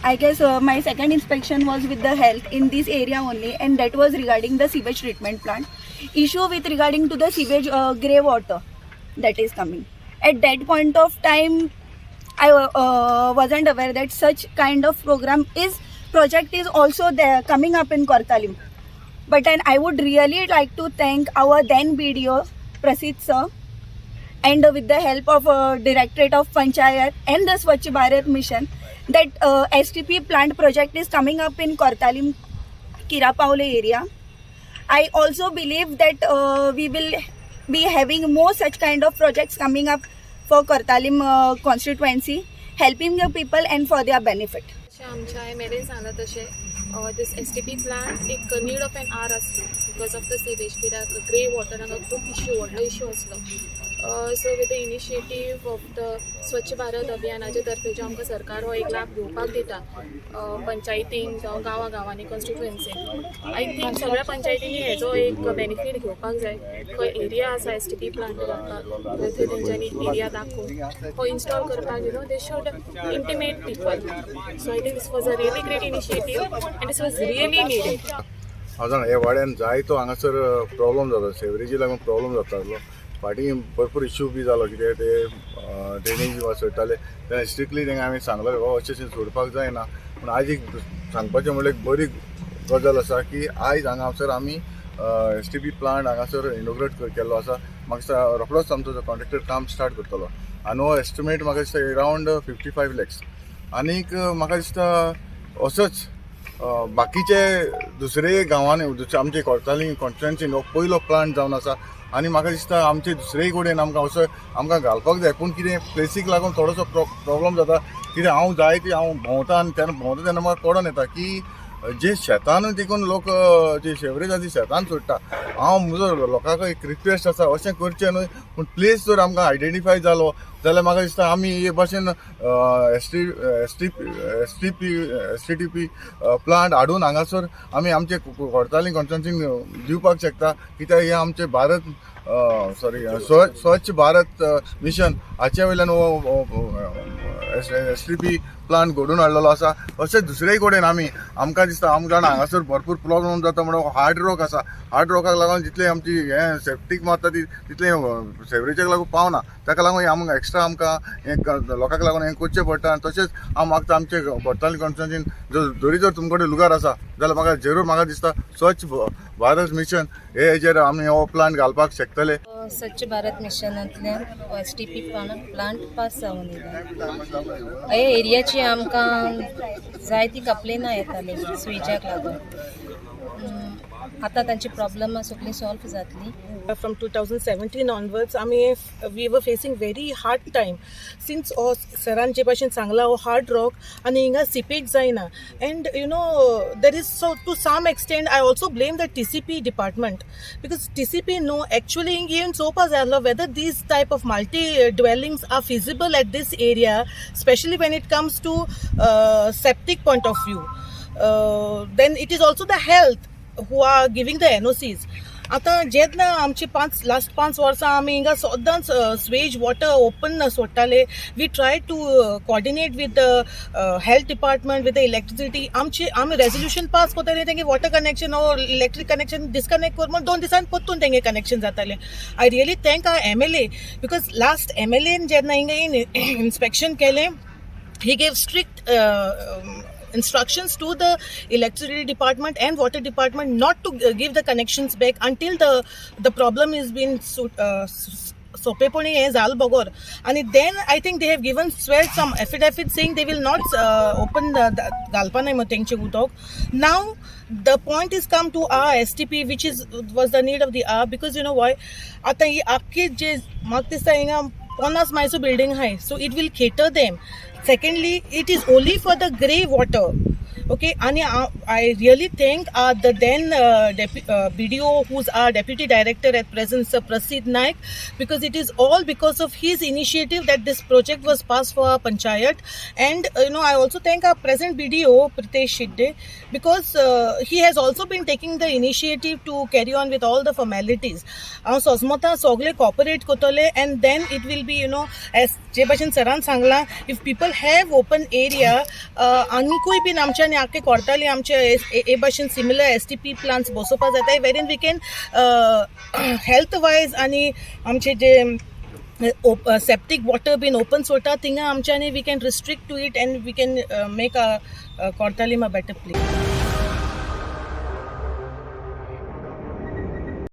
I guess my second inspection was with the health in this area only, and that was regarding the sewage treatment plant. Issue with regarding to the sewage grey water that is coming. At that point of time, I wasn't aware that such kind of project is also there coming up in Cortalim. But and I would really like to thank our then BDO, Prasid sir, and with the help of Directorate of Panchayat and the Swachh Bharat Mission, that STP plant project is coming up in Cortalim, Kirapavle area. I also believe that we will be having more such kind of projects coming up for Cortalim constituency, helping the people and for their benefit. आमच्या मेरे सांगला तशें दिस STP plant एक need of N R आसली because of the sewage कित्याक grey water हांगा खूब issue व्हडलो इश्यू आसलो so with the initiative of the स्वच्छ भारत अभियानाचे तर्फे जो आमकां सरकार हो एक लाभ घेवपाक दिता पंचायतींक जावं गांवांनी कॉन्स्टिट्युएन्सीन आय थिंक सगळ्या पंचायतींनी हेजो एक बेनिफीट घेवपाक जाय खंय एरिया आसा STP प्लांट करपाक थंय तेंच्यांनी एरिया दाखोवन हो इन्स्टॉल करपाक they should intimate people so I think this was a really great initiative end this was really needed. हांव हे वाड्यान जायतो हांगासर प्रॉब्लम जालो सेवरेजी लागून प्रॉब्लम जाता आसलो फाटीं भरपूर इश्यू बी जालो कित्याक ते ड्रेनेज सोडटाले तेन्ना स्ट्रिक्टली तांकां आमी सांगलें अशें सोडपाक जायना पूण आयज एक सांगपाचें म्हणल्यार एक बरी गजाल आसा की आयज हांगासर आमी STP प्लांट हांगासर इनॉग्रेट केल्लो आसा. म्हाका दिसता रोखडोच आमचो कॉन्ट्रॅक्टर काम स्टार्ट करतलो आनी हो एस्टिमेट म्हाका दिसता अरावंड 55 lakhs आनीक म्हाका दिसता असोच बाकीचे दुसरे गांवांनी आमचे कोर्ताली कॉन्स्टिट्युएन्सीन हो पयलो प्लांट जावन आसा आनी म्हाका दिसता आमचे दुसरेय कडेन असो आमकां घालपाक जाय पूण कितें प्लेसीक लागून थोडोसो प्रॉब्लम जाता कित्याक हांव भोंवता आनी तेन्ना म्हाका कळोन येता की जे शेतान देखून लोक जे शेवरेज आसा ती शेतान सोडटा हांव म्हजो लोकांक एक रिक्वेस्ट आसा अशें करचें न्हय पूण प्लेस जर आमकां आयडेंटिफाय जालो जाल्यार म्हाका दिसता आमी हे भाशेन STP प्लांट हाडून हांगासर आमी आमचे कोर्ताली कॉन्स्टिट्युएन्सीक दिवपाक शकता कित्याक हे आमचे भारत स्वच्छ भारत मिशन हाचे वयल्यान STP प्लांट घडून हाडलेलो आसा. अशें दुसरेय कडेन आमकां दिसता आमकां हांगासर भरपूर प्रॉब्लम जाता म्हणून हार्ड रॉक आसा. हार्ड रॉकाक लागून जितले आमची हें सेप्टीक मारता तितलें सेवरेजाक लागून पावना ताका लागून आमकां एक्स्ट्रा आमकां हें लोकांक लागून हें करचें पडटा. आनी तशेंच हांव मागता आमचे कोर्ताली कॉन्स्टिट्युएन्सीन जरी जर तुमचे कडेन लुगार आसा जाल्यार म्हाका जरूर म्हाका दिसता स्वच्छ भारत मिशन हेजेर आमी हो प्लांट घालपाक शकतले. स्वच्छ भारत मिशनांतल्यान STP प्लांट पास जावन येयला. हे एरियाची आमकां जायती कंप्लेनां येताली स्विचाक लागून. आतां तांची प्रॉब्लम सगळी सॉल्व जातली. From 2017 onwards, we were facing very hard time since Saran जे भाशेन सांगला hard rock and हिंगा seepage जायना and there is so to some extent I also blame the TCP department because TCP actually even चोवपा जाय whether these type of multi dwellings are feasible at this area, especially when it comes to septic point of view. Then it is also the health who are giving the NOCs. आता जेन्ना आमची last 5 वर्सां आमी हिंगा सदांच sewage water open सोडटाले. We try to coordinate with the health department with the electricity. आमी resolution pass करताले तेंगे वॉटर कनेक्शन और इलेक्ट्रीक कनेक्शन डिस्कनेक्ट कर म्हण 2 दिसान परतून तेंगे कनेक्शन जातालें. I really thank our MLA because last MLAन जेन्ना हिंगा इन्स्पेक्शन केलें he gave strict instructions to the electricity department and water department not to give the connections back until the problem is been soppeponi हे जाल बगोर. And then I think they have given swear some affidavit saying they will not open the galpa nahi teंचे उदक. Now the point is come to our STP which was the need of the hour because you know why आता ही आख्खी जे म्हाका दिसता हिंगा 50 मायसो building आहाय so it will cater them. Secondly, it is only for the grey water. Okay, and I really thank the then BDO, who's our deputy director at present, Sir Prasid Naik, because it is all because of his initiative that this project was passed for our panchayat. And I also thank our present BDO, Pritesh Shidde, because he has also been taking the initiative to carry on with all the formalities. Sosmata sogle cooperate kotole, and then it will be as जे भाशेन सरान सांगलां if people have open area आनीकूय bin आमच्यानी आख्खे कोर्टाली आमचे हे भाशेन similar STP plants बसोवपा जाताय वेरीन वी कॅन हेल्थ वायज आनी आमचे जे सेप्टीक वॉटर बीन ओपन सोडटा थिंगा आमच्यानी we can restrict to it and we can make Cortalim a better place.